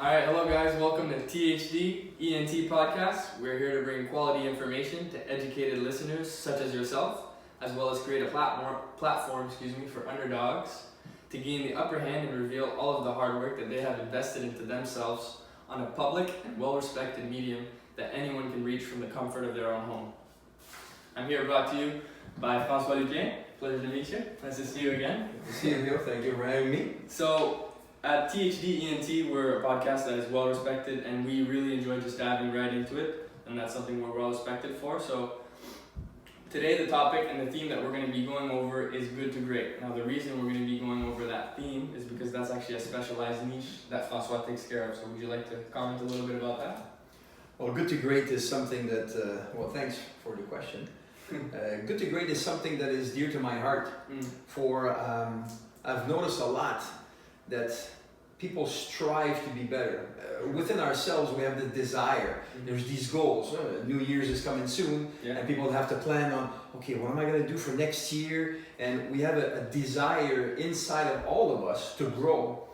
Alright, hello guys, welcome to THD ENT podcast. We're here to bring quality information to educated listeners such as yourself, as well as create a platform for underdogs to gain the upper hand and reveal all of the hard work that they have invested into themselves on a public and well-respected medium that anyone can reach from the comfort of their own home. I'm here brought to you by Francois Lupien. Pleasure to meet you. Nice to see you again. Good to see you, Leo. Thank you for having me. So, at THD ENT, we're a podcast that is well respected, and we really enjoy just diving right into it, and that's something we're well respected for. So, today the topic and the theme that we're going to be going over is good to great. Now, the reason we're going to be going over that theme is because that's actually a specialized niche that Francois takes care of. So, would you like to comment a little bit about that? Well, good to great is something that, thanks for the question. Good to great is something that is dear to my heart. I've noticed a lot that people strive to be better. Within ourselves, we have the desire. There's these goals. New Year's is coming soon, and people have to plan on, okay, what am I going to do for next year? And we have a desire inside of all of us to grow.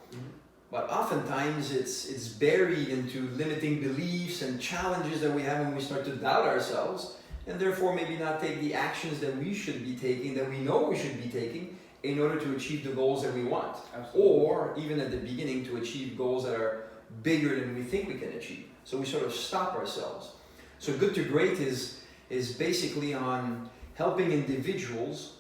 But oftentimes it's buried into limiting beliefs and challenges that we have when we start to doubt ourselves, and therefore maybe not take the actions that we should be taking, that we know we should be taking, in order to achieve the goals that we want. Absolutely. Or even at the beginning to achieve goals that are bigger than we think we can achieve. So we sort of stop ourselves. So good to great is basically on helping individuals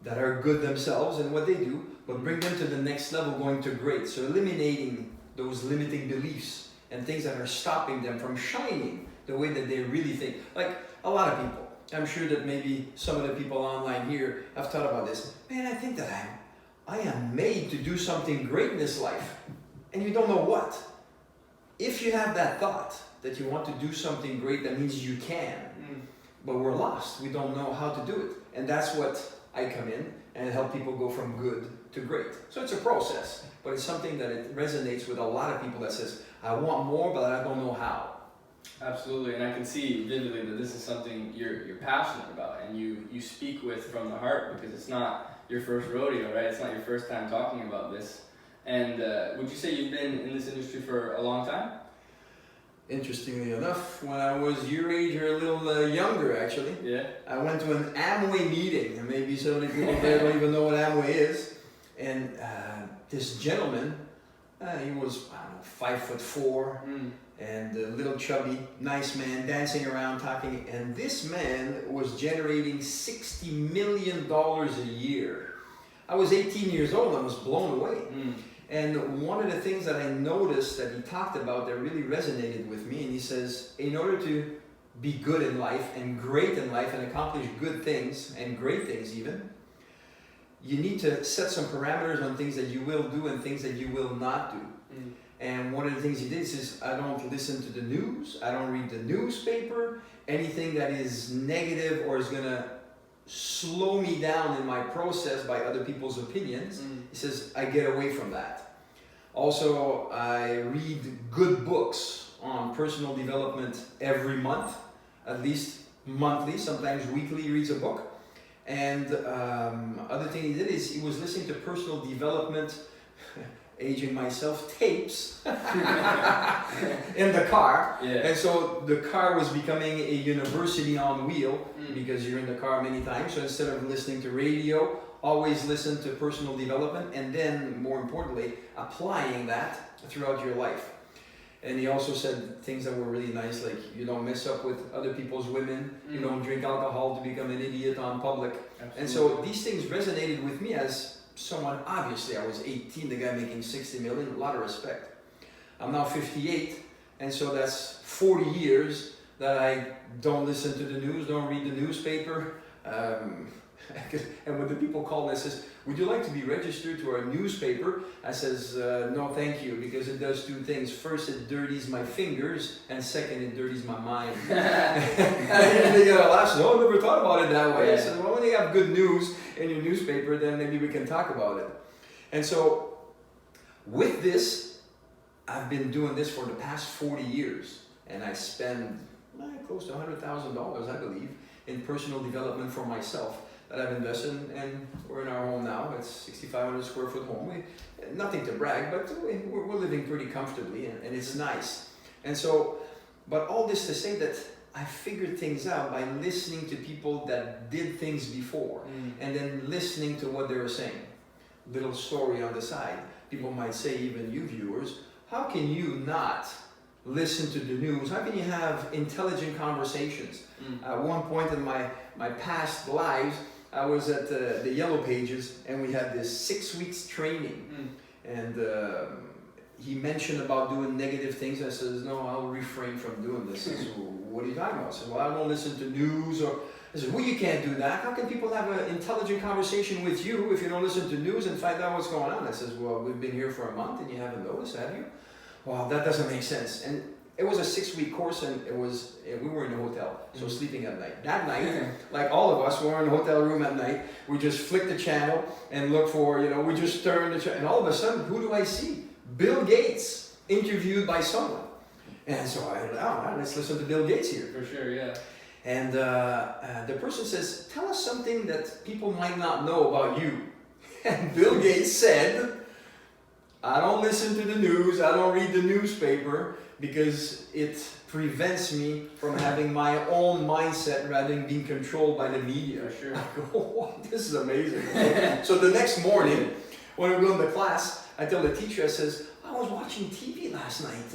that are good themselves in what they do, but bring them to the next level, going to great. So eliminating those limiting beliefs and things that are stopping them from shining the way that they really think. Like a lot of people, I'm sure that maybe some of the people online here have thought about this. Man, I think that I am made to do something great in this life. And you don't know what. If you have that thought that you want to do something great, that means you can. But we're lost. We don't know how to do it. And that's what I come in and help people go from good to great. So it's a process, but it's something that it resonates with a lot of people that says, I want more, but I don't know how. Absolutely, and I can see vividly that this is something you're passionate about and you speak with from the heart, because it's not your first rodeo, right? It's not your first time talking about this. And would you say you've been in this industry for a long time? Interestingly enough, when I was your age or a little younger actually, I went to an Amway meeting, and maybe so many people there don't even know what Amway is. And this gentleman, he was, 5'4", and a little chubby, nice man, dancing around, talking. And this man was generating $60 million a year. I was 18 years old and I was blown away. And one of the things that I noticed that he talked about that really resonated with me, and he says, in order to be good in life and great in life and accomplish good things and great things even, you need to set some parameters on things that you will do and things that you will not do. And one of the things he did is, I don't listen to the news, I don't read the newspaper, anything that is negative or is going to slow me down in my process by other people's opinions. He says, I get away from that. Also, I read good books on personal development every month, at least monthly, sometimes weekly he reads a book. And other thing he did is he was listening to personal development, aging myself, tapes in the car. And so the car was becoming a university on wheel, because you're in the car many times. So instead of listening to radio, always listen to personal development, and then more importantly, applying that throughout your life. And he also said things that were really nice, like you don't mess up with other people's women, you don't drink alcohol to become an idiot on public. Absolutely. And so these things resonated with me as someone, obviously I was 18, the guy making 60 million, a lot of respect. I'm now 58, and so that's 40 years that I don't listen to the news, don't read the newspaper. And when the people call and says, would you like to be registered to our newspaper? I says, no thank you, because it does two things. First, it dirties my fingers, and second, it dirties my mind. And they get a laugh, oh, I never thought about it that way. I said, well, when you have good news in your newspaper, then maybe we can talk about it. And so, with this, I've been doing this for the past 40 years, and I spend close to $100,000, I believe, in personal development for myself. that I've invested in, and we're in our home now. It's 6,500 square foot home. Nothing to brag, but we're living pretty comfortably, and it's nice. And so, but all this to say that I figured things out by listening to people that did things before, and then listening to what they were saying. Little story on the side. People might say, even you viewers, how can you not listen to the news? How can you have intelligent conversations? At one point in my past lives, I was at the Yellow Pages, and we had this 6 weeks training, and he mentioned about doing negative things. I says, no, I'll refrain from doing this. He says, well, what are you talking about? I said, well, I don't listen to news. Or I said, well, you can't do that. How can people have an intelligent conversation with you if you don't listen to news and find out what's going on? I says, well, we've been here for a month and you haven't noticed, have you? Well, that doesn't make sense. And it was a 6-week course, and we were in a hotel, so sleeping at night. That night, like all of us, we were in a hotel room at night. We just flick the channel and look for, we just turn the channel, and all of a sudden, who do I see? Bill Gates interviewed by someone. And so let's listen to Bill Gates here. For sure, yeah. And the person says, tell us something that people might not know about you. And Bill Gates said, I don't listen to the news, I don't read the newspaper, because it prevents me from having my own mindset rather than being controlled by the media. For sure. I go, wow, this is amazing. So the next morning, when we go into class, I tell the teacher, I says, I was watching TV last night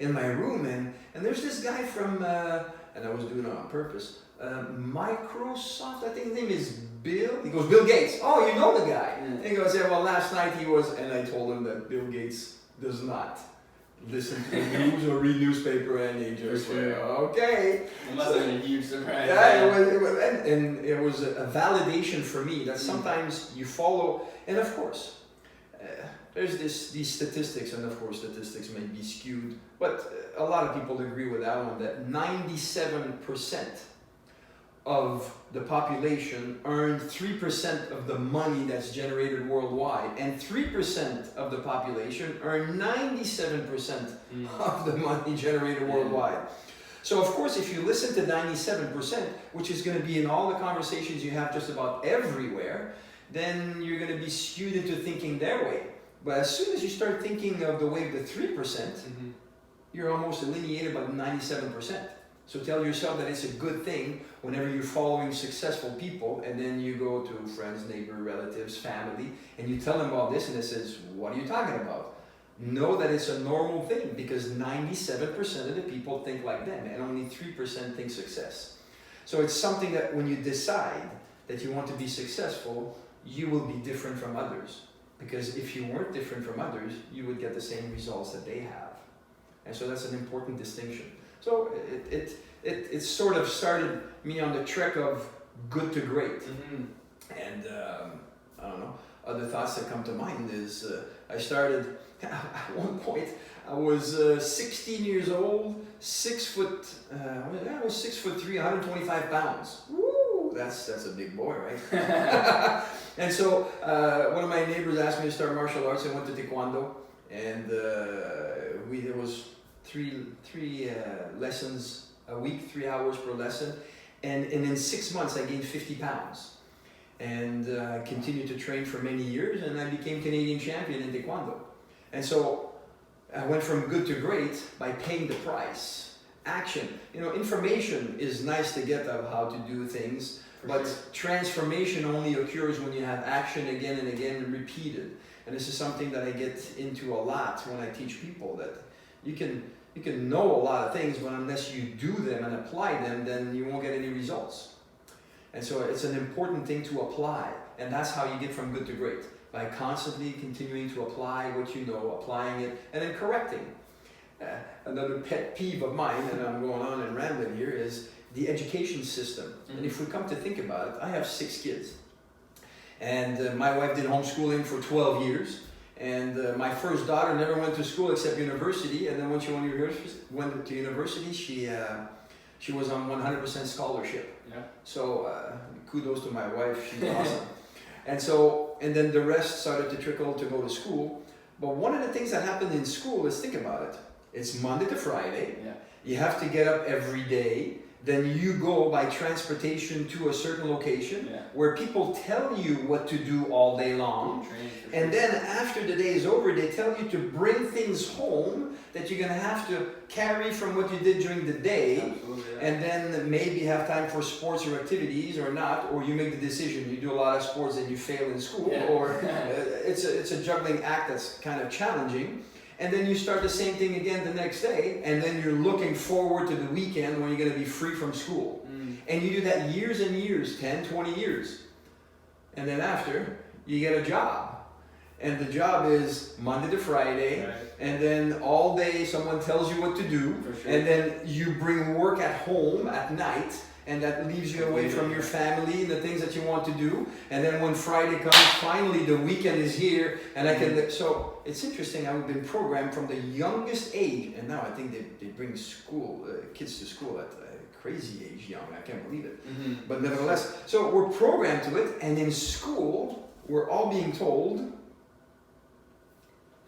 in my room, and there's this guy from, and I was doing it on purpose, Microsoft, I think his name is Bill. He goes, Bill Gates. Oh, you know the guy. And he goes, yeah, well, last night he was, and I told him that Bill Gates does not listen to the news or read newspaper, and he just went, okay. It must have been a huge surprise. Yeah, it was a validation for me that sometimes you follow, and of course, there's these statistics, and of course statistics may be skewed, but a lot of people agree with that one, that 97% of the population earn 3% of the money that's generated worldwide, and 3% of the population earn 97% of the money generated worldwide. So of course, if you listen to 97%, which is going to be in all the conversations you have just about everywhere, then you're going to be skewed into thinking their way. But as soon as you start thinking of the way of the 3%, you're almost alienated by the 97%. So tell yourself that it's a good thing whenever you're following successful people, and then you go to friends, neighbor, relatives, family, and you tell them about this, and it says, what are you talking about? Know that it's a normal thing, because 97% of the people think like them, and only 3% think success. So it's something that when you decide that you want to be successful, you will be different from others. Because if you weren't different from others, you would get the same results that they have. And so that's an important distinction. So it sort of started me on the trek of good to great. And I don't know, other thoughts that come to mind is I started, at one point, I was 16 years old, I was 6'3", 125 pounds. Woo, that's a big boy, right? And so one of my neighbors asked me to start martial arts. I went to Taekwondo, and there was three lessons a week, 3 hours per lesson, and in 6 months I gained 50 pounds, and continued to train for many years, and I became Canadian champion in Taekwondo. And so I went from good to great by paying the price. Action, information is nice to get of how to do things, but transformation only occurs when you have action again and again and repeated. And this is something that I get into a lot when I teach people, that you can know a lot of things, but unless you do them and apply them, then you won't get any results. And so it's an important thing to apply, and that's how you get from good to great, by constantly continuing to apply what you know, applying it, and then correcting. Another pet peeve of mine, and I'm going on and rambling here, is the education system. And if we come to think about it, I have 6 kids. And my wife did homeschooling for 12 years. And my first daughter never went to school except university. And then when she went to university, she was on 100% scholarship. Yeah. So kudos to my wife, she's awesome. And then the rest started to trickle to go to school. But one of the things that happened in school is, think about it. It's Monday to Friday. Yeah. You have to get up every day. then you go by transportation to a certain location where people tell you what to do all day long. And then after the day is over, they tell you to bring things home that you're going to have to carry from what you did during the day. And then maybe have time for sports or activities or not, or you make the decision. You do a lot of sports and you fail in school, or it's a juggling act that's kind of challenging. And then you start the same thing again the next day, and then you're looking forward to the weekend when you're going to be free from school. And you do that years and years, 10, 20 years. And then after, you get a job. And the job is Monday to Friday, and then all day someone tells you what to do, and then you bring work at home at night, and that leaves you away from your family and the things that you want to do. And then when Friday comes, finally the weekend is here, and I can. So it's interesting. I've been programmed from the youngest age, and now I think they bring kids to school at a crazy age, young. I can't believe it. But nevertheless, so we're programmed to it, and in school we're all being told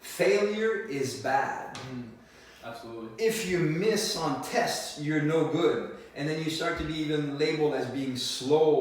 failure is bad. Absolutely. If you miss on tests, you're no good. And then you start to be even labeled as being slow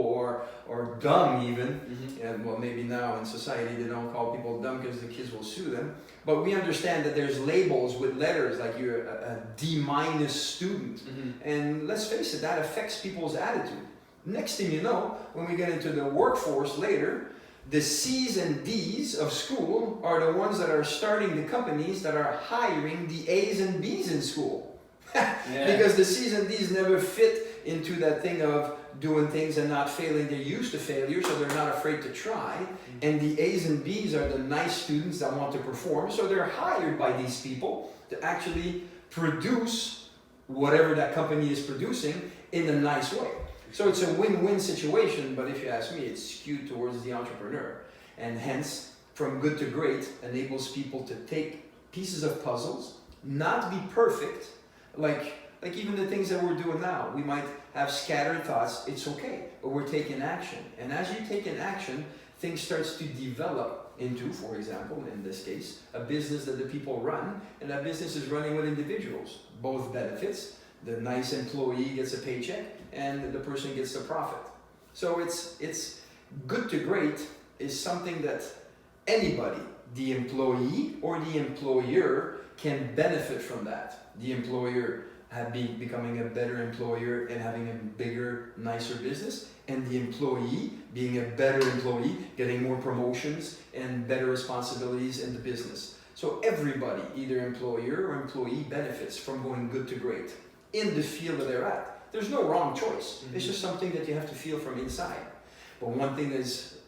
or dumb even. And well, maybe now in society they don't call people dumb because the kids will sue them. But we understand that there's labels with letters like you're a D- student. And let's face it, that affects people's attitude. Next thing you know, when we get into the workforce later, the C's and D's of school are the ones that are starting the companies that are hiring the A's and B's in school. Because the C's and D's never fit into that thing of doing things and not failing. They're used to failure, so they're not afraid to try. And the A's and B's are the nice students that want to perform, so they're hired by these people to actually produce whatever that company is producing in a nice way. So it's a win-win situation, but if you ask me, it's skewed towards the entrepreneur. And hence, from good to great enables people to take pieces of puzzles, not be perfect, like even the things that we're doing now. We might have scattered thoughts, it's okay, but we're taking action. And as you take an action, things starts to develop into, for example, in this case, a business that the people run, and that business is running with individuals. Both benefits. The nice employee gets a paycheck, and the person gets the profit. So it's good to great is something that anybody, the employee or the employer, can benefit from that. The employer becoming a better employer and having a bigger, nicer business, and the employee being a better employee, getting more promotions and better responsibilities in the business. So everybody, either employer or employee, benefits from going good to great in the field that they're at. There's no wrong choice. It's just something that you have to feel from inside. But one thing is,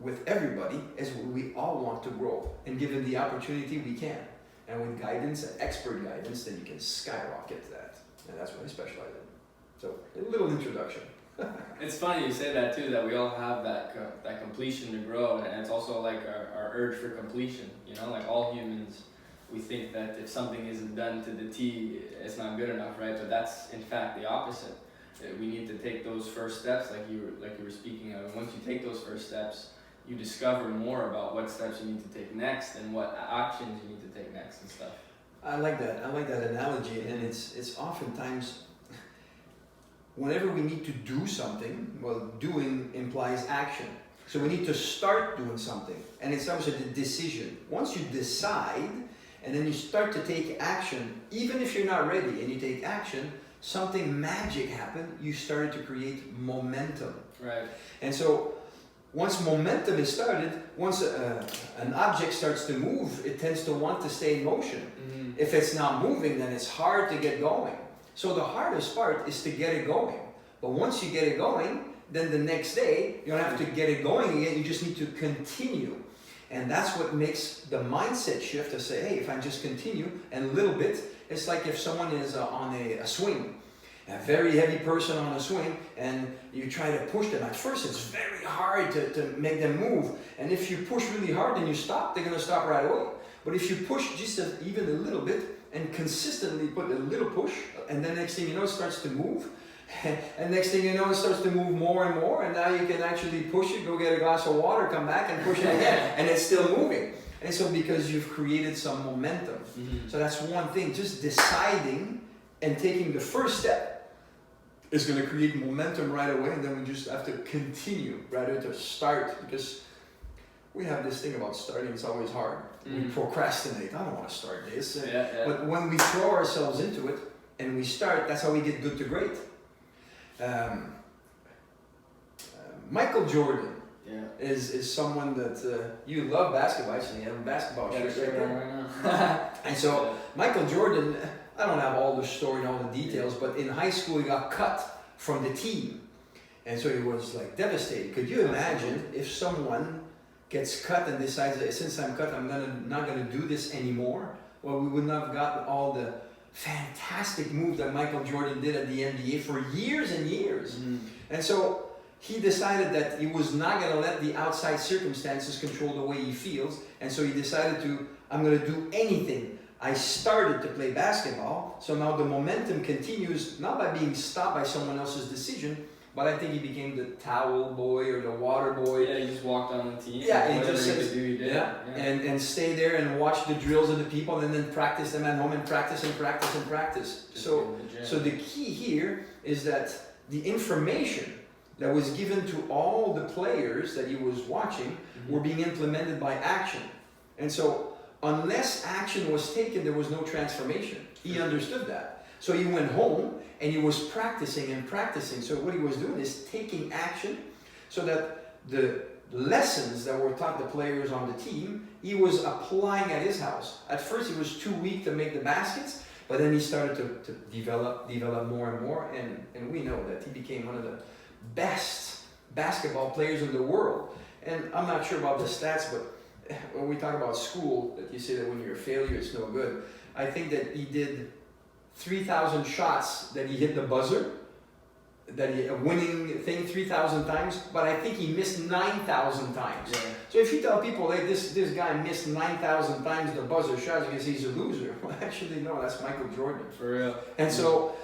with everybody, is we all want to grow. And given the opportunity, we can. And with guidance, and expert guidance, then you can skyrocket that. And that's what I specialize in. So, a little introduction. It's funny you say that too, that we all have that completion to grow. And it's also like our urge for completion. You know, like all humans, we think that if something isn't done to the T, it's not good enough, right? But that's in fact the opposite. We need to take those first steps, like you were speaking of. And once you take those first steps, you discover more about what steps you need to take next and what actions you need to take next and stuff. I like that analogy, and it's oftentimes whenever we need to do something, well, doing implies action. So we need to start doing something, and it's also the decision. Once you decide, and then you start to take action, even if you're not ready, and you take action, something magic happened. You started to create momentum. Right. And so once momentum is started, once an object starts to move, it tends to want to stay in motion. Mm-hmm. If it's not moving, then it's hard to get going. So the hardest part is to get it going. But once you get it going, then the next day, you don't have to get it going again, you just need to continue. And that's what makes the mindset shift to say, hey, if I just continue, and a little bit, it's like if someone is on a swing, a very heavy person on a swing, and you try to push them. At first, it's very hard to make them move. And if you push really hard and you stop, they're going to stop right away. But if you push just even a little bit and consistently put a little push, and then next thing you know, it starts to move. And next thing you know, it starts to move more and more. And now you can actually push it, go get a glass of water, come back and push it again. And it's still moving. And so because you've created some momentum. Mm-hmm. So that's one thing, just deciding and taking the first step. is going to create momentum right away, and then we just have to continue rather to start, because we have this thing about starting, it's always hard. We procrastinate. I don't want to start this. But when we throw ourselves into it and we start, that's how we get good to great. Michael Jordan is someone that you love basketball. Actually, you have a basketball shirt right there. And so Michael Jordan, I don't have all the story and all the details, but in high school he got cut from the team. And so he was like devastated. Could you imagine if someone gets cut and decides that since I'm cut, I'm not gonna do this anymore? Well, we would not have gotten all the fantastic moves that Michael Jordan did at the NBA for years and years. And so he decided that he was not going to let the outside circumstances control the way he feels, and so he decided I'm going to do anything. I started to play basketball, so now the momentum continues, not by being stopped by someone else's decision, but I think he became the towel boy or the water boy. Yeah, he just walked on the team. Yeah, and just says, he did. And stay there and watch the drills of the people, and then practice them at home and practice and practice and practice. So the key here is that the information that was given to all the players that he was watching were being implemented by action. And so unless action was taken, there was no transformation. He understood that. So he went home and he was practicing and practicing. So what he was doing is taking action so that the lessons that were taught the players on the team, he was applying at his house. At first he was too weak to make the baskets, but then he started to develop more and more, and we know that he became one of the best basketball players in the world. And I'm not sure about the stats, but when we talk about school, that you say that when you're a failure, it's no good. I think that he did 3,000 shots that he hit the buzzer, a winning thing 3,000 times, but I think he missed 9,000 times. Yeah. So if you tell people, hey, this guy missed 9,000 times the buzzer shots because he's a loser, well, actually, no, that's Michael Jordan. For real. And so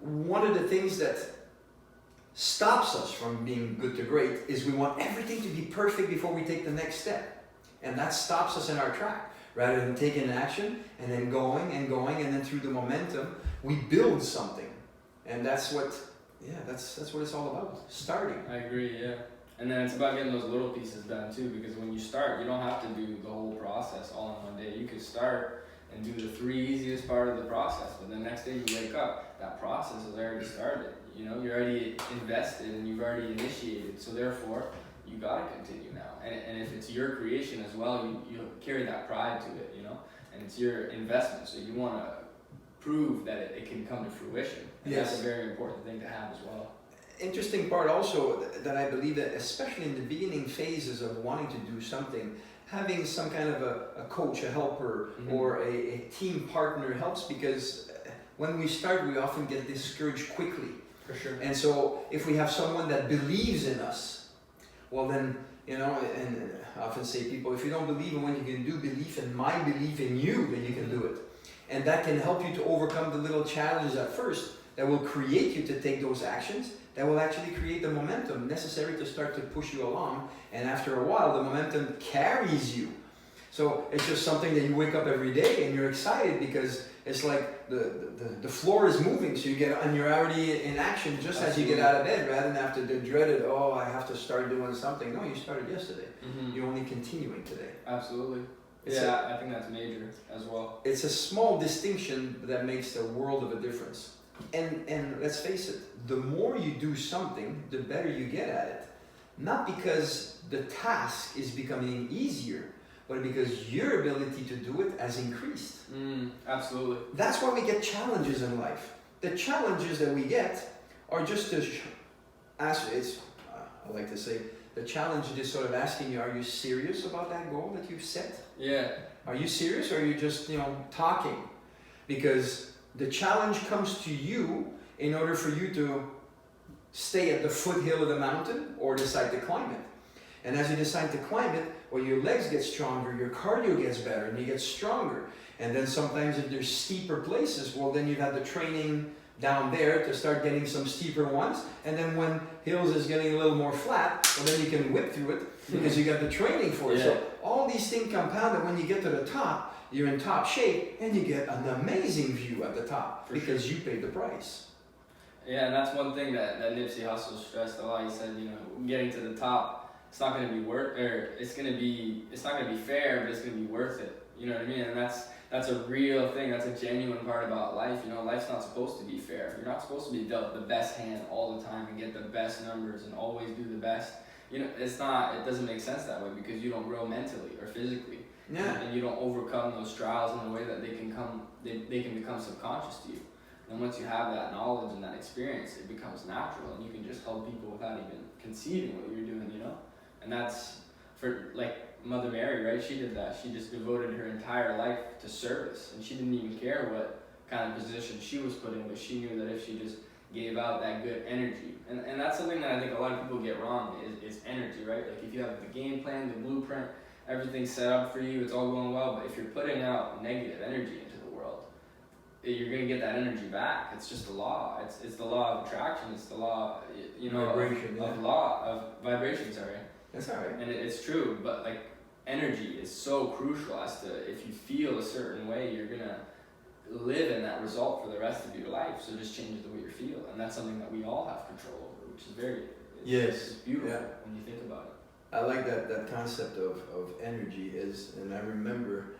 one of the things that stops us from being good to great is we want everything to be perfect before we take the next step. And that stops us in our track. Rather than taking action and then going, and then through the momentum, we build something. And that's what it's all about, starting. I agree, yeah. And then it's about getting those little pieces done too, because when you start, you don't have to do the whole process all in one day. You could start and do the 3 easiest part of the process, but the next day you wake up, that process has already started. You know, you're already invested and you've already initiated, so therefore you gotta continue now. And if it's your creation as well, you carry that pride to it, you know, and it's your investment, so you want to prove that it can come to fruition. And that's a very important thing to have as well. Interesting part also that I believe that especially in the beginning phases of wanting to do something, having some kind of a coach, a helper, or a team partner helps, because when we start, we often get discouraged quickly. For sure. And so if we have someone that believes in us, well then, you know, and I often say people, if you don't believe in what you can do, believe in my belief in you that you can do it. And that can help you to overcome the little challenges at first that will create you to take those actions, that will actually create the momentum necessary to start to push you along. And after a while, the momentum carries you. So it's just something that you wake up every day and you're excited because it's like the floor is moving, so you're already in action just as you get out of bed, rather than after the dreaded, oh, I have to start doing something. No, you started yesterday. You're only continuing today. Absolutely. I think that's major as well. It's a small distinction that makes a world of a difference. And let's face it, the more you do something, the better you get at it. Not because the task is becoming easier, but because your ability to do it has increased. Absolutely. That's why we get challenges in life. The challenges that we get are just to ask, I like to say, the challenge is sort of asking you, are you serious about that goal that you've set? Yeah. Are you serious, or are you just, talking? Because the challenge comes to you in order for you to stay at the foothill of the mountain or decide to climb it. And as you decide to climb it, well, your legs get stronger, your cardio gets better, and you get stronger. And then sometimes if there's steeper places, well, then you've had the training down there to start getting some steeper ones. And then when hills is getting a little more flat, well, then you can whip through it because you got the training for it. Yeah. So all these things compound that when you get to the top, you're in top shape and you get an amazing view at the top because you paid the price. Yeah, and that's one thing that Nipsey Hussle stressed a lot. He said, you know, getting to the top, it's not going to be it's not going to be fair, but it's going to be worth it. You know what I mean? And that's a real thing. That's a genuine part about life. You know, life's not supposed to be fair. You're not supposed to be dealt the best hand all the time and get the best numbers and always do the best. You know, it doesn't make sense that way because you don't grow mentally or physically. Yeah. And you don't overcome those trials in a way that they can become subconscious to you. And once you have that knowledge and that experience, it becomes natural, and you can just help people without even conceiving what you're doing, you know? And that's for, like, Mother Mary, right? She did that. She just devoted her entire life to service, and she didn't even care what kind of position she was put in, but she knew that if she just gave out that good energy. And that's something that I think a lot of people get wrong is energy, right? Like, if you have the game plan, the blueprint, everything's set up for you, it's all going well, but if you're putting out negative energy into the world, you're going to get that energy back. It's just a law. It's the law of attraction. It's the law, you know, of vibration, sorry. That's all right. And it's true, but like energy is so crucial as to if you feel a certain way, you're going to live in that result for the rest of your life. So just change the way you feel. And that's something that we all have control over, which is it's beautiful when you think about it. I like that concept of energy and I remember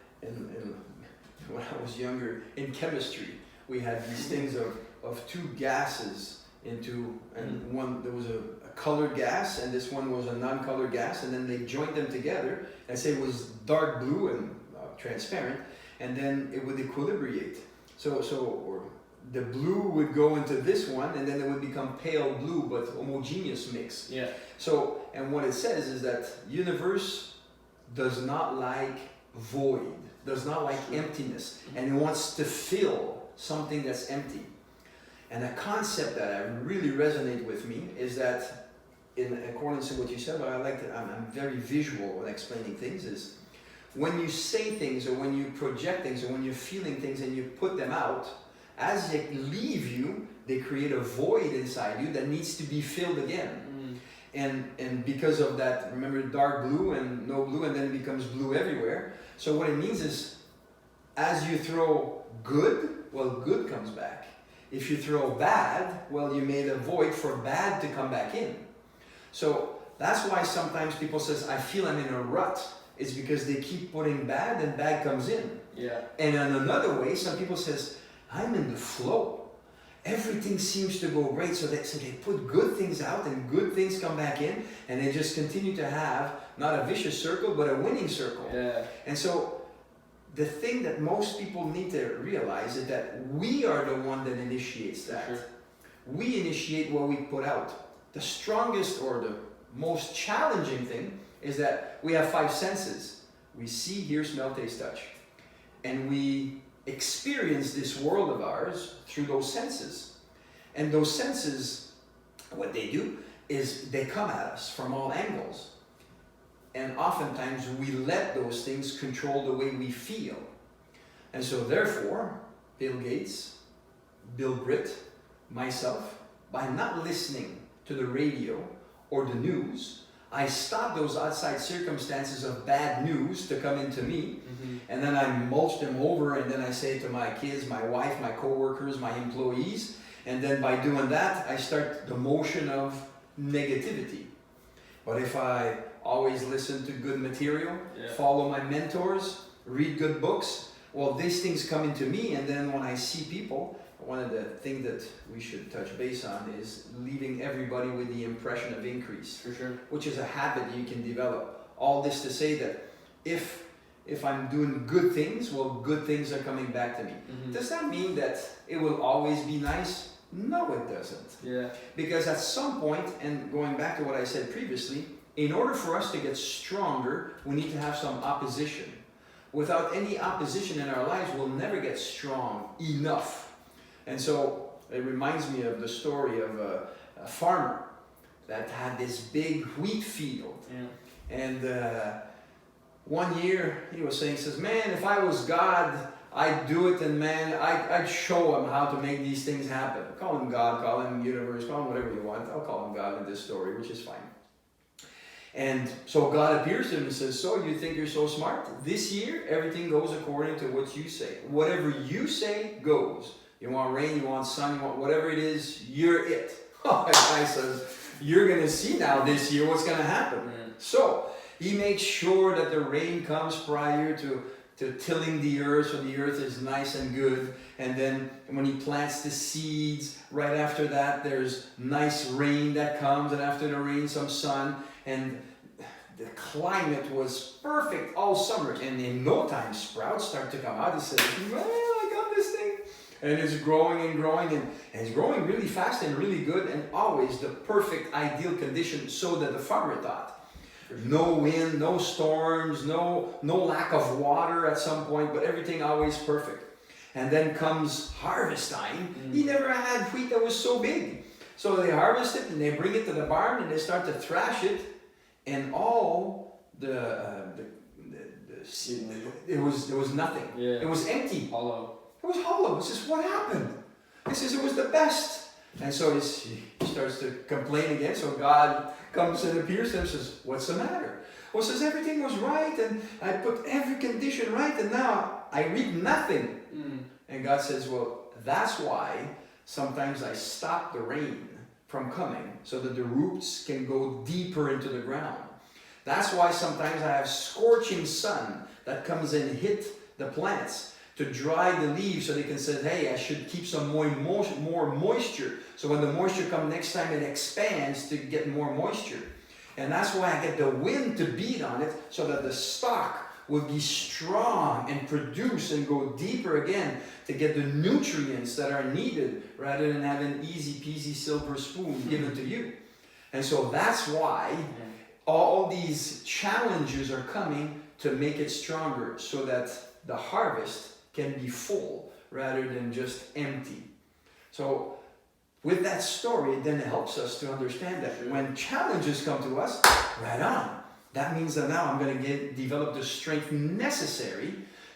when I was younger in chemistry, we had these things of two gases and one, there was a colored gas and this one was a non-colored gas, and then they joined them together and say it was dark blue and transparent, and then it would equilibrate. Or the blue would go into this one, and then it would become pale blue, but homogeneous mix. Yeah. So, and what it says is that universe does not like void, does not like emptiness, and it wants to fill something that's empty. And a concept that really resonates with me is that, in accordance to what you said, but I'm very visual when explaining things, is when you say things or when you project things or when you're feeling things and you put them out, as they leave you, they create a void inside you that needs to be filled again. And because of that, remember dark blue and no blue, and then it becomes blue everywhere. So what it means is, as you throw good, well, good comes back. If you throw bad, well, you made a void for bad to come back in. So that's why sometimes people says, I feel I'm in a rut. It's because they keep putting bad and bad comes in. Yeah. And in another way, some people says, I'm in the flow. Everything seems to go great. So they put good things out and good things come back in, and they just continue to have not a vicious circle, but a winning circle. Yeah. And so the thing that most people need to realize is that we are the one that initiates that. Sure. We initiate what we put out. The strongest or the most challenging thing is that we have 5 senses. We see, hear, smell, taste, touch. And we experience this world of ours through those senses. And those senses, what they do is they come at us from all angles. And oftentimes we let those things control the way we feel. And so therefore, Bill Gates, Bill Britt, myself, by not listening to the radio or the news, I stop those outside circumstances of bad news to come into me, and then I mulch them over, and then I say to my kids, my wife, my co-workers, my employees, and then by doing that, I start the motion of negativity. But if I always listen to good material, follow my mentors, read good books, well, these things come into me, and then when I see people, one of the things that we should touch base on is leaving everybody with the impression of increase. For sure. Which is a habit you can develop. All this to say that if I'm doing good things, well, good things are coming back to me. Does that mean that it will always be nice? No, it doesn't. Yeah. Because at some point, and going back to what I said previously, in order for us to get stronger, we need to have some opposition. Without any opposition in our lives, we'll never get strong enough. And so it reminds me of the story of a farmer that had this big wheat field. Yeah. And one year he was saying, says, man, if I was God, I'd do it, and man, I'd show him how to make these things happen. Call him God, call him universe, call him whatever you want. I'll call him God in this story, which is fine. And so God appears to him and says, so you think you're so smart? This year, everything goes according to what you say. Whatever you say goes. You want rain, you want sun, you want whatever it is, you're it. Oh, the guy says, you're going to see now this year what's going to happen. So he makes sure that the rain comes prior to tilling the earth, so the earth is nice and good. And then when he plants the seeds, right after that there's nice rain that comes, and after the rain some sun. And the climate was perfect all summer, and in no time sprouts start to come out. He says, well, I got this thing. And it's growing and growing, and it's growing really fast and really good, and always the perfect ideal condition, so that the farmer thought. No wind, no storms, no lack of water at some point, but everything always perfect. And then comes harvest time. He never had wheat that was so big. So they harvest it and they bring it to the barn and they start to thrash it, and all there was nothing. Yeah. It was empty. Hollow. It was hollow. He says, what happened? He says, it was the best. And so he starts to complain again. So God comes and appears to him and says, what's the matter? Well, says, everything was right, and I put every condition right, and now I reap nothing. And God says, well, that's why sometimes I stop the rain from coming, so that the roots can go deeper into the ground. That's why sometimes I have scorching sun that comes and hit the plants to dry the leaves, so they can say, hey, I should keep some more moisture. So when the moisture comes next time, it expands to get more moisture. And that's why I get the wind to beat on it, so that the stalk will be strong and produce and go deeper again to get the nutrients that are needed, rather than having easy peasy silver spoon given to you. And so that's why all these challenges are coming to make it stronger, so that the harvest can be full rather than just empty. So with that story, then it helps us to understand that when challenges come to us, right on. That means that now I'm going to develop the strength necessary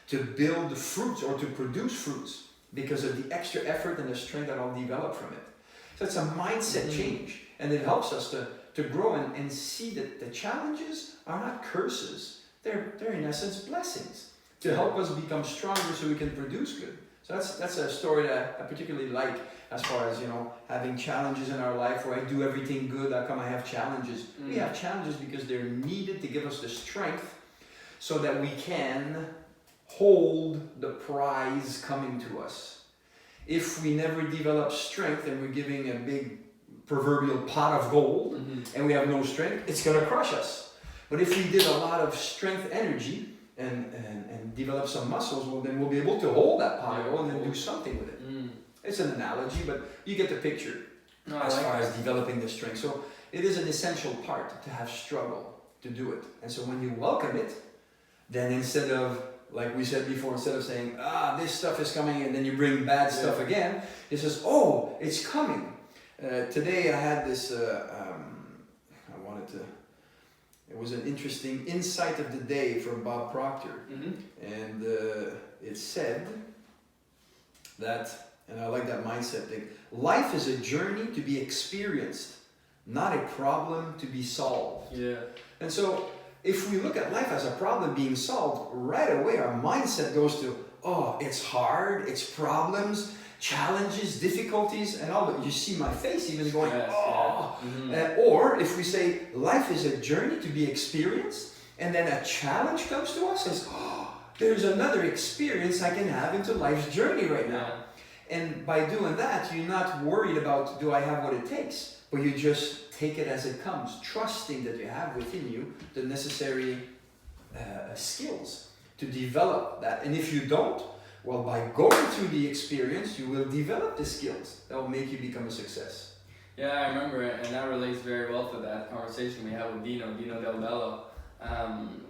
to build the fruits, or to produce fruits, because of the extra effort and the strength that I'll develop from it. So it's a mindset change, and it helps us to grow and see that the challenges are not curses. They're in essence blessings to help us become stronger, so we can produce good. So that's a story that I particularly like, as far as, having challenges in our life where I do everything good. How come I have challenges? We have challenges because they're needed to give us the strength, so that we can hold the prize coming to us. If we never develop strength and we're giving a big proverbial pot of gold and we have no strength, it's going to crush us. But if we did a lot of strength energy and develop some muscles, well, then we'll be able to hold that pot of gold and then do something with it. It's an analogy, but you get the picture as far as developing the strength. So it is an essential part to have struggle to do it. And so when you welcome it, then instead of, like we said before, instead of saying, this stuff is coming, and then you bring bad stuff again, it says, oh, it's coming. Today I had this, it was an interesting insight of the day from Bob Proctor. And it said that, and I like that mindset thing, life is a journey to be experienced, not a problem to be solved. And so if we look at life as a problem being solved, right away our mindset goes to, oh, it's hard, it's problems, challenges, difficulties, and all that. You see my face even going, or if we say life is a journey to be experienced, and then a challenge comes to us, as there's another experience I can have into life's journey right now. And by doing that, you're not worried about, do I have what it takes? But you just take it as it comes, trusting that you have within you the necessary skills to develop that. And if you don't, well, by going through the experience, you will develop the skills that will make you become a success. Yeah, I remember it, and that relates very well to that conversation we had with Dino Del Bello,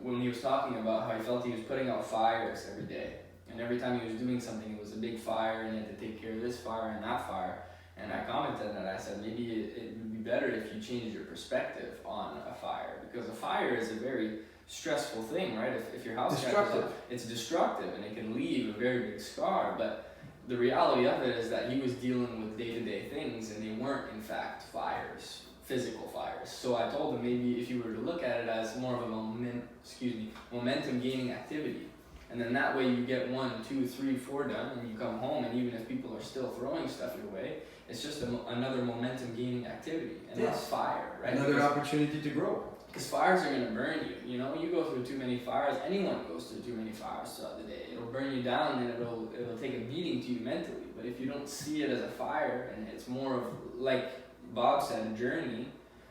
when he was talking about how he felt he was putting out fires every day. And every time he was doing something, it was a big fire, and he had to take care of this fire and that fire. And I commented on it. I said, maybe it would be better if you changed your perspective on a fire, because a fire is a very stressful thing, right? If your house catches up, it's destructive, and it can leave a very big scar. But the reality of it is that he was dealing with day-to-day things, and they weren't, in fact, fires, physical fires. So I told him, maybe if you were to look at it as more of a momentum-gaining activity, and then that way you get 1, 2, 3, 4 done, and you come home, and even if people are still throwing stuff your way. It's just another momentum gaining activity, and not fire, right? Another opportunity to grow. Because fires are going to burn you. You know, you go through too many fires. Anyone goes through too many fires throughout the day. It'll burn you down, and it'll take a beating to you mentally. But if you don't see it as a fire, and it's more of, like Bob said, a journey.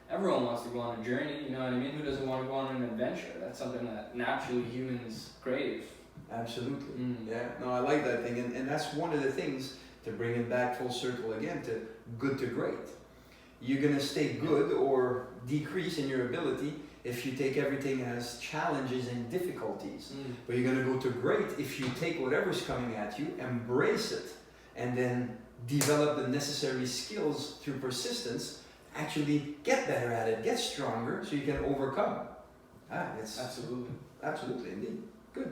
Everyone wants to go on a journey. You know what I mean? Who doesn't want to go on an adventure? That's something that naturally humans crave. Absolutely. Yeah. No, I like that thing, and that's one of the things to bring it back full circle again to good to great. You're gonna stay good or decrease in your ability if you take everything as challenges and difficulties. But you're gonna go to great if you take whatever's coming at you, embrace it, and then develop the necessary skills through persistence. Actually get better at it, get stronger, so you can overcome. It's absolutely indeed good.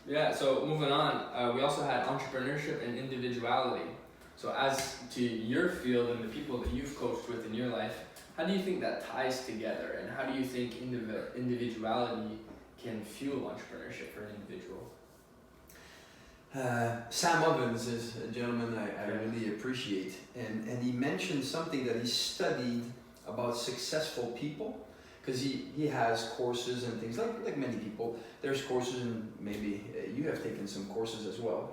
Yeah. So moving on, we also had entrepreneurship and individuality. So as to your field and the people that you've coached with in your life, how do you think that ties together, and how do you think individuality can fuel entrepreneurship for an individual? Sam Ovens is a gentleman I really appreciate, and he mentioned something that he studied about successful people, because he has courses and things like many people. There's courses, and maybe you have taken some courses as well.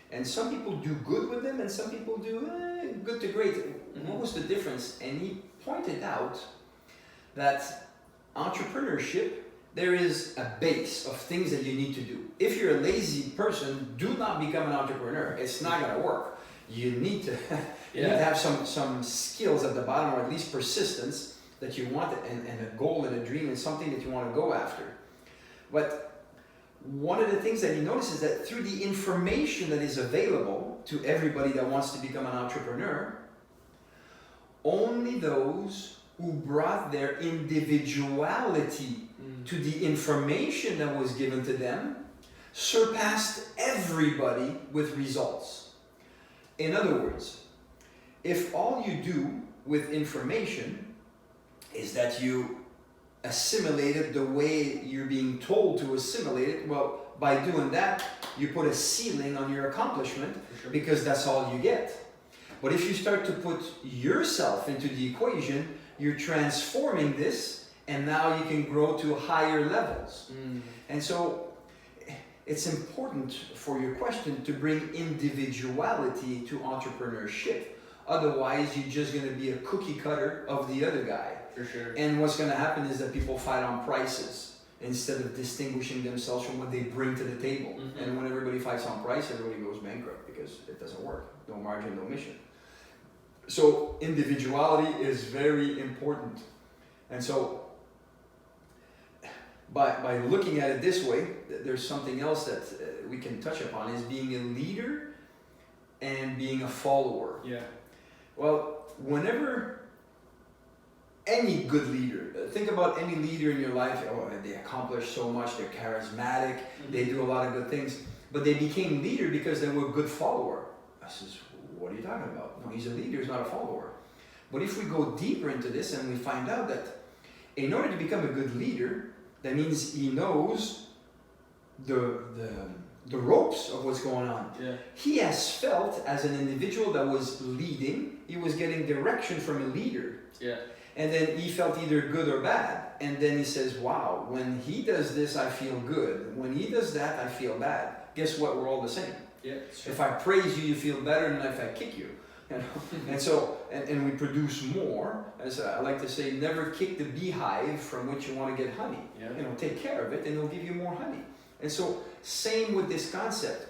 And some people do good with them, and some people do good to great. What was the difference? And he pointed out that entrepreneurship, there is a base of things that you need to do. If you're a lazy person, do not become an entrepreneur. It's not going to work. You need to, you need to have some skills at the bottom, or at least persistence that you want, and a goal and a dream and something that you want to go after. But one of the things that he noticed is that through the information that is available to everybody that wants to become an entrepreneur, only those who brought their individuality to the information that was given to them surpassed everybody with results. In other words, if all you do with information is that you assimilate it the way you're being told to assimilate it, well, by doing that, you put a ceiling on your accomplishment, because that's all you get. But if you start to put yourself into the equation, you're transforming this, and now you can grow to higher levels. And so it's important for your question to bring individuality to entrepreneurship. Otherwise, you're just going to be a cookie cutter of the other guy. For sure. And what's going to happen is that people fight on prices instead of distinguishing themselves from what they bring to the table. And when everybody fights on price, everybody goes bankrupt because it doesn't work. No margin, no mission. So individuality is very important. And so by looking at it this way, there's something else that we can touch upon, is being a leader and being a follower. Yeah. Well, whenever any good leader, think about any leader in your life, they accomplish so much, they're charismatic, they do a lot of good things, but they became leader because they were a good follower. I says, what are you talking about? No, he's a leader, he's not a follower. But if we go deeper into this and we find out that in order to become a good leader, that means he knows the ropes of what's going on. Yeah. He has felt as an individual that was leading, he was getting direction from a leader. Yeah. And then he felt either good or bad. And then he says, wow, when he does this, I feel good. When he does that, I feel bad. Guess what? We're all the same. Yeah, if I praise you, you feel better than if I kick you. You know? And so, and we produce more. As I like to say, never kick the beehive from which you want to get honey. Yeah. You know, take care of it and it'll give you more honey. And so, same with this concept,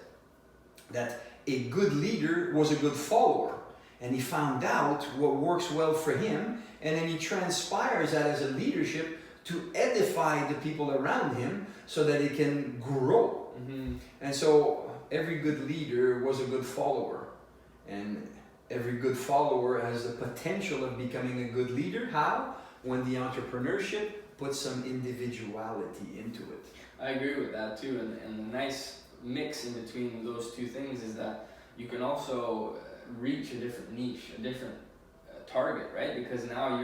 that a good leader was a good follower. And he found out what works well for him, and then he transpires that as a leadership to edify the people around him so that it can grow. And so every good leader was a good follower, and every good follower has the potential of becoming a good leader. How? When the entrepreneurship puts some individuality into it. I agree with that too, and the nice mix in between those two things is that you can also reach a different niche, a different target, right? Because now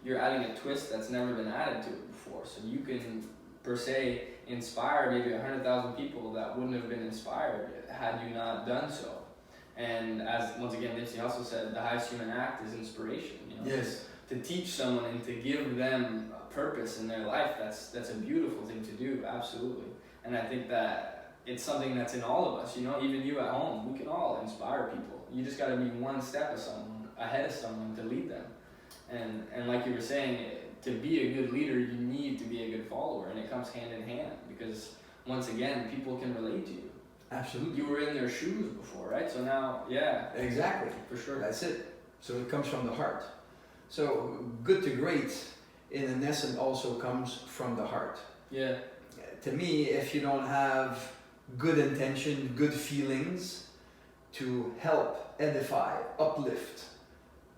you're adding a twist that's never been added to it before. So you can, per se, inspire maybe 100,000 people that wouldn't have been inspired had you not done so. And as once again Nipsey also said, the highest human act is inspiration. You know? Yes. To teach someone and to give them a purpose in their life, that's a beautiful thing to do, absolutely. And I think that it's something that's in all of us, you know, even you at home, we can all inspire people. You just gotta be one step ahead of someone to lead them. And like you were saying, to be a good leader, you need to be a good follower, and it comes hand in hand, because once again, people can relate to you. Absolutely. You were in their shoes before, right? So now, yeah. Exactly. For sure. That's it. So it comes from the heart. So good to great, in essence, also comes from the heart. Yeah. To me, if you don't have good intention, good feelings to help, edify, uplift,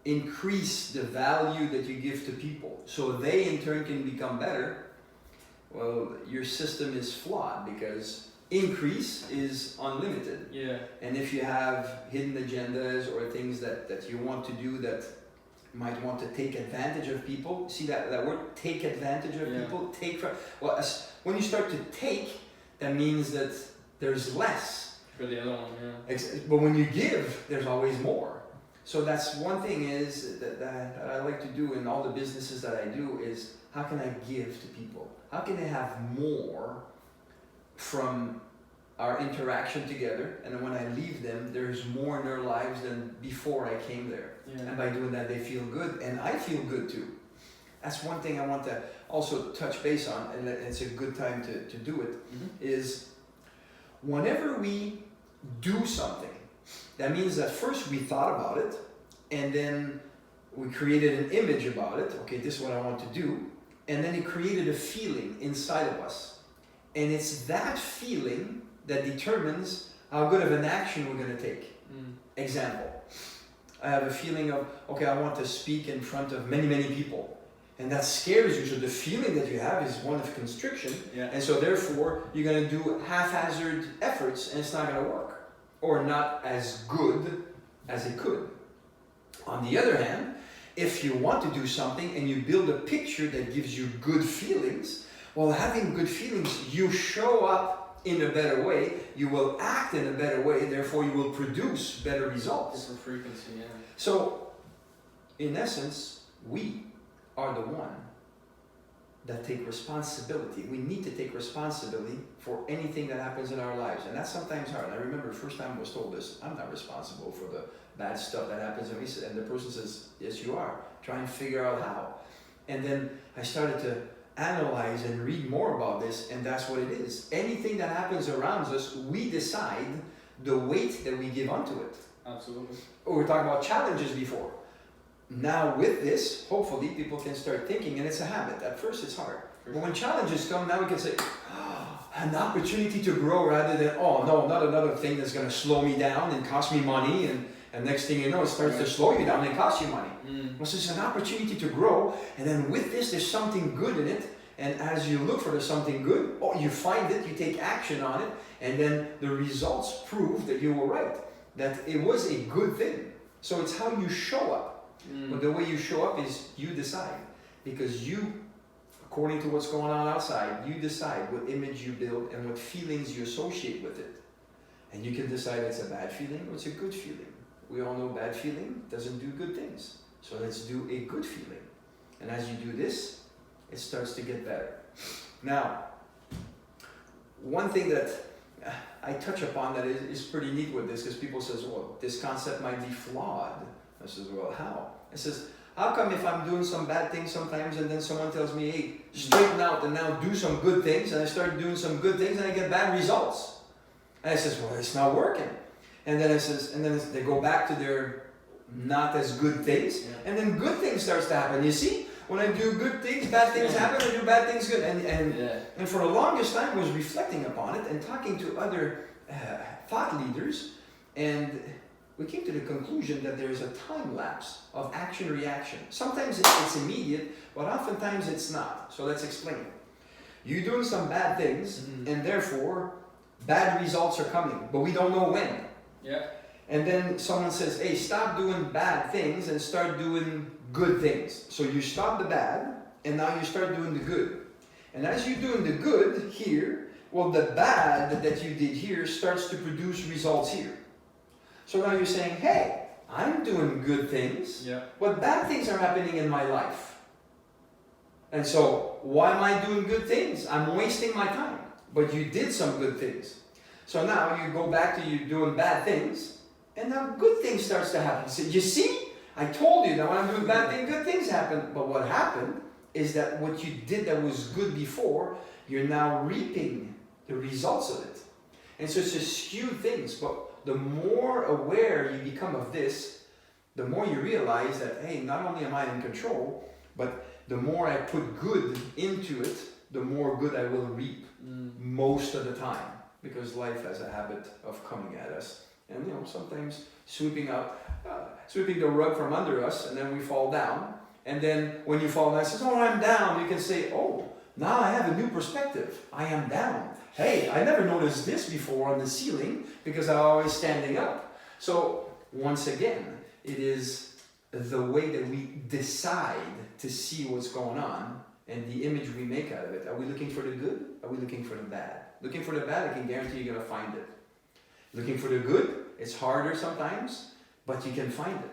increase the value that you give to people, so they in turn can become better, well, your system is flawed, because increase is unlimited. Yeah. And if you have hidden agendas or things that you want to do that might want to take advantage of people, see that word, take advantage of people, when you start to take, that means that there's less. For the other one, yeah. But when you give, there's always more. So that's one thing is that I like to do in all the businesses that I do is, how can I give to people? How can they have more from our interaction together, and then when I leave them, there's more in their lives than before I came there. Yeah. And by doing that, they feel good, and I feel good too. That's one thing I want to also touch base on, and it's a good time to do it, is whenever we do something, that means that first we thought about it, and then we created an image about it. Okay, this is what I want to do. And then it created a feeling inside of us. And it's that feeling that determines how good of an action we're going to take. Example, I have a feeling of, okay, I want to speak in front of many, many people. And that scares you. So the feeling that you have is one of constriction. Yeah. And so therefore, you're going to do haphazard efforts, and it's not going to work. Or not as good as it could. On the other hand, if you want to do something and you build a picture that gives you good feelings, well, having good feelings, you show up in a better way, you will act in a better way, therefore you will produce better results. Different frequency, yeah. So, in essence, we are the one that take responsibility. We need to take responsibility for anything that happens in our lives. And that's sometimes hard. I remember the first time I was told this, I'm not responsible for the bad stuff that happens in me. And the person says, yes, you are. Try and figure out how. And then I started to analyze and read more about this, and that's what it is. Anything that happens around us, we decide the weight that we give onto it. Absolutely. We were talking about challenges before. Now with this, hopefully people can start thinking, and it's a habit. At first it's hard. But when challenges come, now we can say, an opportunity to grow rather than, oh no, not another thing that's going to slow me down and cost me money, and next thing you know, it starts to slow you down and cost you money. Well, so it's an opportunity to grow, and then with this, there's something good in it, and as you look for the something good, you find it, you take action on it, and then the results prove that you were right, that it was a good thing. So it's how you show up. But the way you show up is you decide, because you, according to what's going on outside, you decide what image you build and what feelings you associate with it. And you can decide it's a bad feeling or it's a good feeling. We all know bad feeling doesn't do good things. So let's do a good feeling. And as you do this, it starts to get better. Now, one thing that I touch upon that is pretty neat with this, because people says, well, this concept might be flawed. I says, well, how? I says, how come if I'm doing some bad things sometimes and then someone tells me, hey, straighten out and now do some good things, and I start doing some good things and I get bad results. And I says, well, it's not working. And then they go back to their not as good things, and then good things starts to happen. You see, when I do good things, bad things happen. I do bad things good. And for the longest time, I was reflecting upon it and talking to other thought leaders, and we came to the conclusion that there is a time lapse of action-reaction. Sometimes it's immediate, but oftentimes it's not. So let's explain. You're doing some bad things, and therefore bad results are coming, but we don't know when. Yeah. And then someone says, hey, stop doing bad things and start doing good things. So you stop the bad, and now you start doing the good. And as you're doing the good here, well, the bad that you did here starts to produce results here. So now you're saying, hey, I'm doing good things, but bad things are happening in my life. And so, why am I doing good things? I'm wasting my time. But you did some good things. So now you go back to you doing bad things, and now good things starts to happen. So you see, I told you that when I'm doing bad things, good things happen. But what happened is that what you did that was good before, you're now reaping the results of it. And so it's a skewed things. But the more aware you become of this, the more you realize that, hey, not only am I in control, but the more I put good into it, the more good I will reap most of the time. Because life has a habit of coming at us. And sometimes sweeping the rug from under us, and then we fall down. And then when you fall down, it says, oh, I'm down. You can say, oh, now I have a new perspective. I am down. Hey, I never noticed this before on the ceiling because I'm always standing up. So once again, it is the way that we decide to see what's going on and the image we make out of it. Are we looking for the good? Are we looking for the bad? Looking for the bad, I can guarantee you're going to find it. Looking for the good, it's harder sometimes, but you can find it.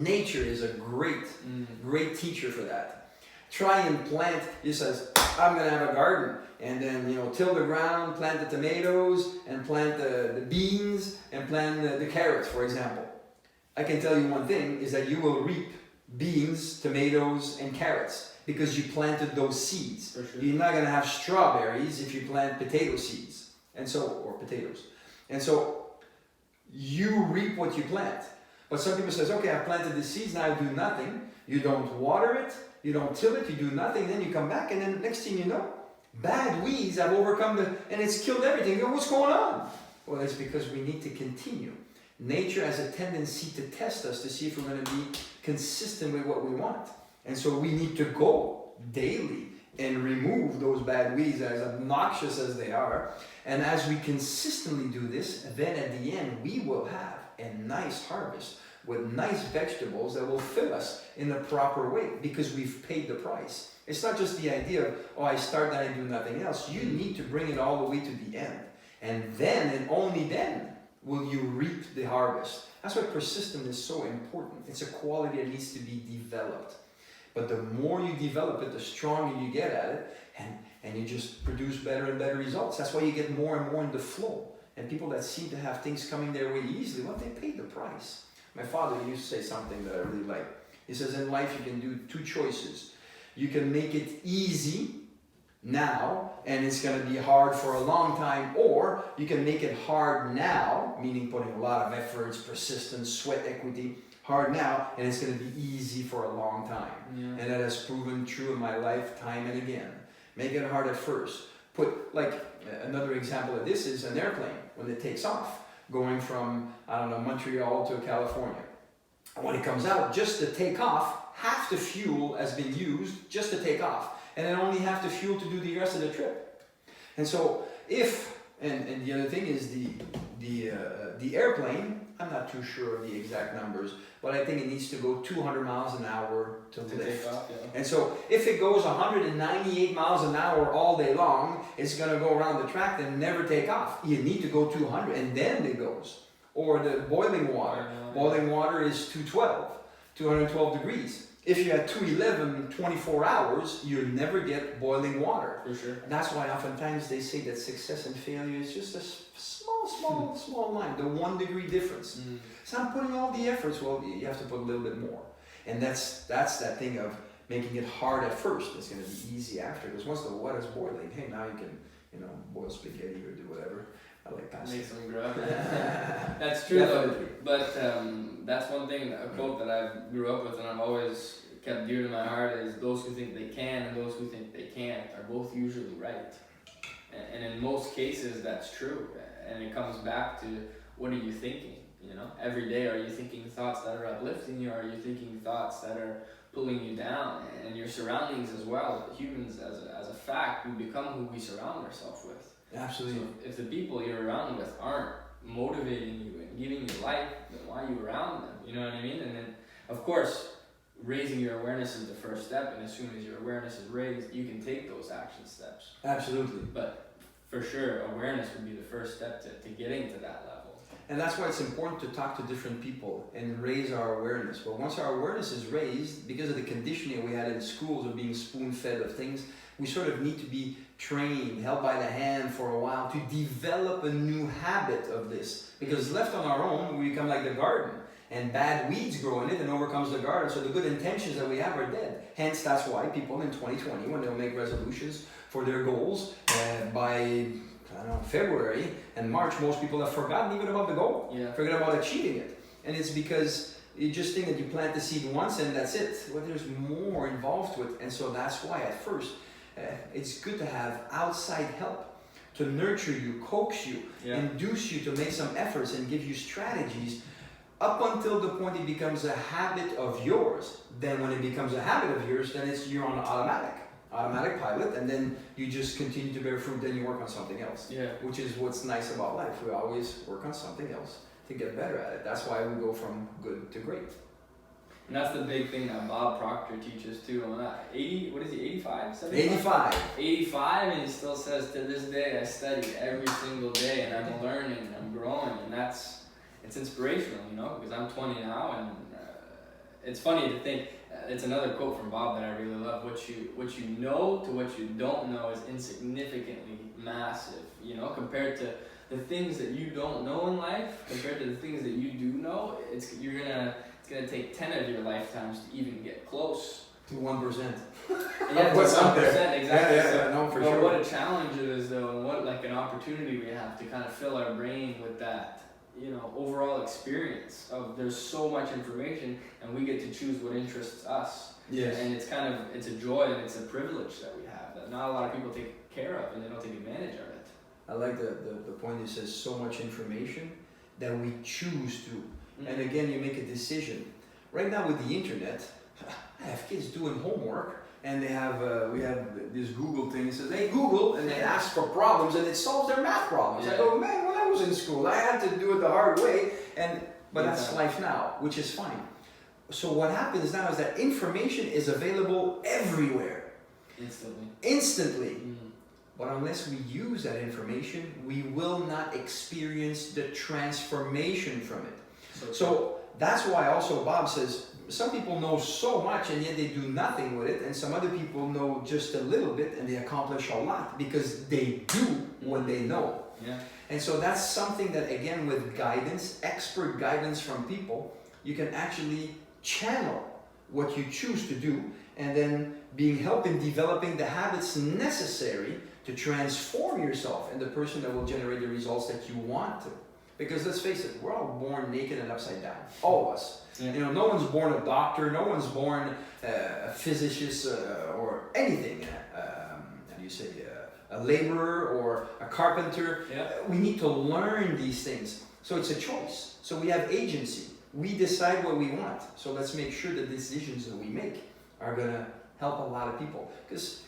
Nature is a great teacher for that. Try and plant, he says, I'm going to have a garden, and then, till the ground, plant the tomatoes, and plant the beans, and plant the carrots, for example. I can tell you one thing, is that you will reap beans, tomatoes, and carrots, because you planted those seeds. For sure. You're not going to have strawberries if you plant potato seeds, or potatoes. And so, you reap what you plant. But some people says, okay, I planted the seeds, now I do nothing. You don't water it, you don't till it, you do nothing, then you come back, and then next thing you know, bad weeds have overcome and it's killed everything. What's going on? Well, it's because we need to continue. Nature has a tendency to test us to see if we're going to be consistent with what we want. And so we need to go daily and remove those bad weeds, as obnoxious as they are. And as we consistently do this, then at the end we will have a nice harvest with nice vegetables that will fill us in the proper way because we've paid the price. It's not just the idea of, oh, I start and I do nothing else. You need to bring it all the way to the end. And then, and only then, will you reap the harvest. That's why persistence is so important. It's a quality that needs to be developed. But the more you develop it, the stronger you get at it, and you just produce better and better results. That's why you get more and more in the flow. And people that seem to have things coming their way easily, well, they paid the price. My father used to say something that I really like. He says, in life you can do two choices. You can make it easy now, and it's going to be hard for a long time, or you can make it hard now, meaning putting a lot of efforts, persistence, sweat equity, hard now, and it's going to be easy for a long time. Yeah. And that has proven true in my life time and again. Make it hard at first. Another example of this is an airplane when it takes off, going from, Montreal to California. When it comes out, just to take off, half the fuel has been used just to take off, and then only half the fuel to do the rest of the trip. And so and the other thing is the airplane, I'm not too sure of the exact numbers, but I think it needs to go 200 miles an hour to lift. Take off, yeah. And so if it goes 198 miles an hour all day long, it's going to go around the track and never take off. You need to go 200 and then it goes. Or the boiling water. Boiling water is 212 degrees. If you're at 211 24 hours, you'll never get boiling water. For sure. And that's why oftentimes they say that success and failure is just a small line, the 1 degree difference. So I'm putting all the efforts, well, you have to put a little bit more. And that's that thing of making it hard at first. It's going to be easy after. Because once the water's boiling, hey, now you can, boil spaghetti or do whatever. I like pasta. Make some grub. That's true though. But that's one thing, a quote that I grew up with and I've always kept dear to my heart is those who think they can and those who think they can't are both usually right. And in most cases that's true. And it comes back to what are you thinking? Every day are you thinking thoughts that are uplifting you or are you thinking thoughts that are pulling you down? And your surroundings as well. Humans as a fact, we become who we surround ourselves with. Absolutely. So if the people you're around with aren't motivating you and giving you life, then why are you around them? You know what I mean? And then, of course, raising your awareness is the first step. And as soon as your awareness is raised, you can take those action steps. Absolutely. But for sure, awareness would be the first step to getting to that level. And that's why it's important to talk to different people and raise our awareness. But once our awareness is raised, because of the conditioning we had in schools of being spoon-fed of things, we sort of need to be trained, held by the hand for a while to develop a new habit of this. Because left on our own, we become like the garden. And bad weeds grow in it and overcomes the garden. So the good intentions that we have are dead. Hence, that's why people in 2020, when they'll make resolutions for their goals, by February and March, most people have forgotten even about the goal. Forget about achieving it. And it's because you just think that you plant the seed once and that's it. Well, there's more involved to it. And so that's why at first, it's good to have outside help to nurture you, coax you, induce you to make some efforts and give you strategies up until the point it becomes a habit of yours. Then when it becomes a habit of yours, then you're on automatic pilot, and then you just continue to bear fruit, then you work on something else. Which is what's nice about life. We always work on something else to get better at it. That's why we go from good to great. And that's the big thing that Bob Proctor teaches too. On that 80, what is he, 85? 85. 85, and he still says to this day, I study every single day, and I'm learning, and I'm growing, and it's inspirational, you know, because I'm 20 now, and it's funny to think, it's another quote from Bob that I really love, what you know to what you don't know is insignificantly massive, you know, compared to the things that you don't know in life, compared to the things that you do know, it's gonna take 10 of your lifetimes to even get close. To 1%. Yeah, to 1%, exactly. Yeah, no, for sure. What a challenge it is though, and what like an opportunity we have to kind of fill our brain with that, you know, overall experience of there's so much information and we get to choose what interests us. Yes. And it's a joy and it's a privilege that we have that not a lot of people take care of and they don't take advantage of it. I like the point that says so much information that we choose to. And again, you make a decision. Right now with the internet, I have kids doing homework and they have we have this Google thing that says, hey Google, and they ask for problems and it solves their math problems. I go, man, when I was in school, I had to do it the hard way, but that's life now, which is fine. So what happens now is that information is available everywhere. Instantly. But unless we use that information, we will not experience the transformation from it. So that's why also Bob says, some people know so much and yet they do nothing with it, and some other people know just a little bit and they accomplish a lot because they do what they know. And so that's something that, again, with guidance, expert guidance from people, you can actually channel what you choose to do, and then being helped in developing the habits necessary to transform yourself into the person that will generate the results that you want to. Because let's face it, we're all born naked and upside down, all of us. You know, no one's born a doctor, no one's born a physicist or anything. How do you say, a laborer or a carpenter. We need to learn these things. So it's a choice. So we have agency. We decide what we want. So let's make sure the decisions that we make are going to help a lot of people. Because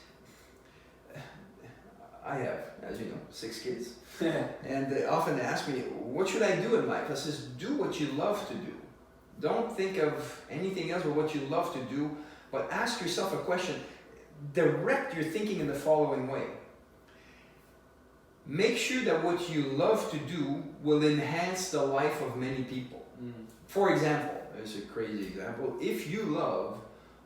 I have, as you know, 6 kids. And they often ask me, what should I do in life? I says, do what you love to do. Don't think of anything else but what you love to do, but ask yourself a question. Direct your thinking in the following way. Make sure that what you love to do will enhance the life of many people. For example, there's a crazy example. If you love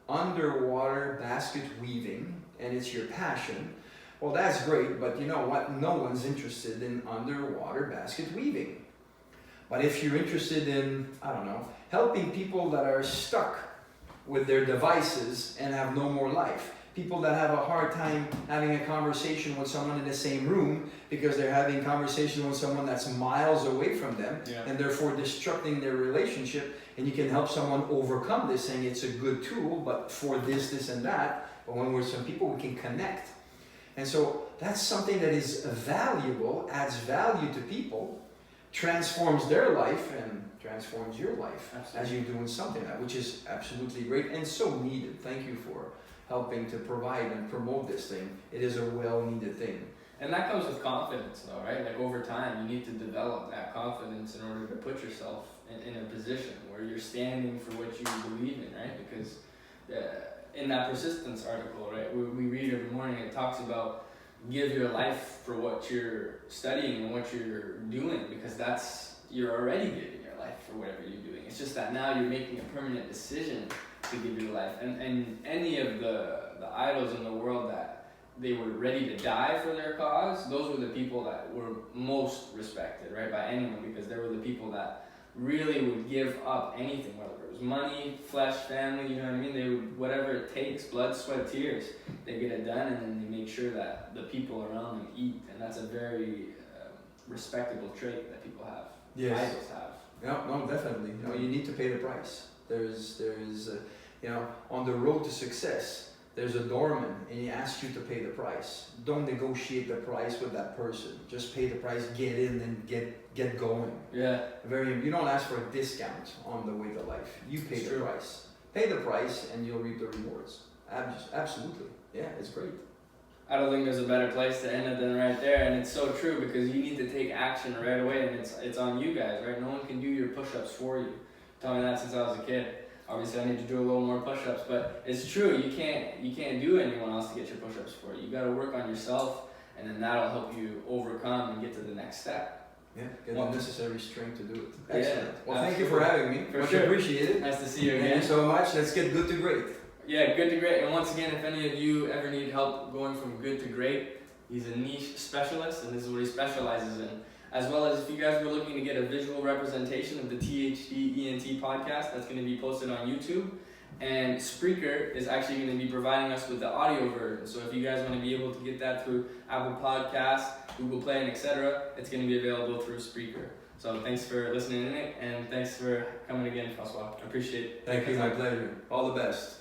underwater basket weaving and it's your passion, well, that's great, but you know what? No one's interested in underwater basket weaving. But if you're interested in, I don't know, helping people that are stuck with their devices and have no more life, people that have a hard time having a conversation with someone in the same room because they're having a conversation with someone that's miles away from them and therefore destructing their relationship, and you can help someone overcome this, saying it's a good tool, but for this, and that. But when we're some people, we can connect. And so that's something that is valuable, adds value to people, transforms their life and transforms your life as you're doing something like that, which is absolutely great and so needed. Thank you for helping to provide and promote this thing. It is a well-needed thing. And that comes with confidence though, right? Like over time, you need to develop that confidence in order to put yourself in a position where you're standing for what you believe in, right? Because in that persistence article, right, we read every morning, it talks about give your life for what you're studying and what you're doing, because that's you're already giving your life for whatever you're doing. It's just that now you're making a permanent decision to give your life. And any of the idols in the world that they were ready to die for their cause, those were the people that were most respected, right, by anyone, because they were the people that really would give up anything, whether it was money, flesh, family, you know what I mean? They would, whatever it takes, blood, sweat, tears, they get it done, and then they make sure that the people around them eat. And that's a very respectable trait that people have. Yes. Idols have. Yeah, no, definitely. You know, you need to pay the price. There's you know, on the road to success, there's a doorman and he asks you to pay the price. Don't negotiate the price with that person. Just pay the price, get in and get going. Yeah. You don't ask for a discount on the way to life. You pay It's the true. price. Pay the price and you'll reap the rewards. Absolutely. Yeah, it's great. I don't think there's a better place to end it than right there, and it's so true because you need to take action right away, and it's on you guys, right? No one can do your push-ups for you. Tell me that since I was a kid. Obviously, I need to do a little more push-ups, but it's true. You can't do anyone else to get your push-ups for you. You got to work on yourself, and then that'll help you overcome and get to the next step. Yeah, get the necessary strength to do it. Yeah, Excellent. Well, thank you absolutely. for having me. For Much sure. appreciated. Nice to see you again. Thank you so much. Let's get good to great. Yeah, good to great. And once again, if any of you ever need help going from good to great, he's a niche specialist, and this is what he specializes in. As well as if you guys were looking to get a visual representation of the THD ENT podcast, that's going to be posted on YouTube. And Spreaker is actually going to be providing us with the audio version. So if you guys want to be able to get that through Apple Podcasts, Google Play, and etc., it's going to be available through Spreaker. So thanks for listening in, and thanks for coming again, Francois. I appreciate it. Thank you, my pleasure. All the best.